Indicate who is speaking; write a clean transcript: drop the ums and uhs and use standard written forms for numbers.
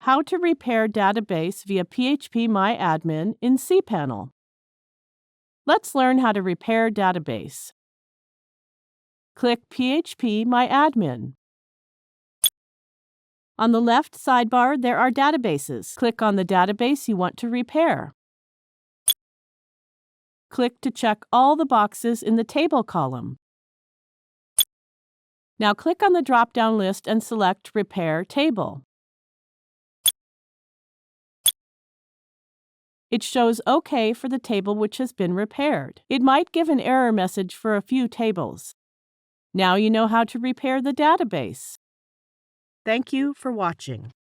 Speaker 1: How to repair database via phpMyAdmin in cPanel. Let's learn how to repair database. Click phpMyAdmin. On the left sidebar, there are databases. Click on the database you want to repair. Click to check all the boxes in the Table column. Now click on the drop-down list and select Repair Table. It shows OK for the table which has been repaired. It might give an error message for a few tables. Now you know how to repair the database. Thank you for watching.